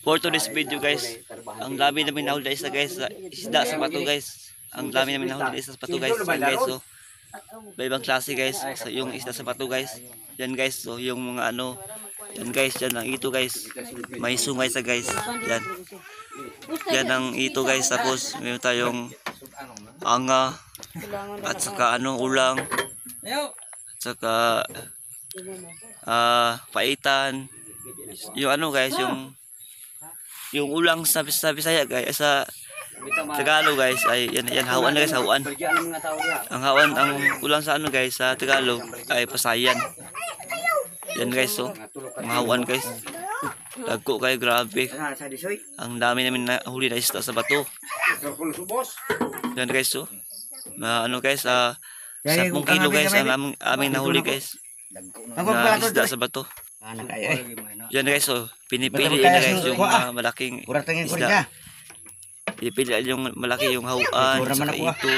For today's video guys, ang dami namin nahuli na isda guys, isda sa bato guys. Ang dami namin nahuli na isda sa bato guys. Yan guys, so ibang klase guys, so, yung isda sa bato guys. Yan guys, so yung mga ano, yan guys, yan ang ito guys. May sungay sa guys. Yan. Yan ang ito guys, tapos mayroon tayong anga at saka ano, ulang. At saka paitan. Yung ano guys, yung ulang sa Bisaya guys, sa Tagalog guys ay yan hawan na guys, hawan. Ang hawan, ang ulang sa ano guys sa Tagalog ay pasayan. Yan guys, so ang hawan guys. Dagko kayo, grabe. Ang dami namin nahuli na isda sa bato. Yan guys, so ano guys, 10 kilo guys ang aming nahuli guys. Na isda sa bato. Yan guys, so pinipili na guys yung malaking isda. Pinipili yung malaki yung hawan, saka ito.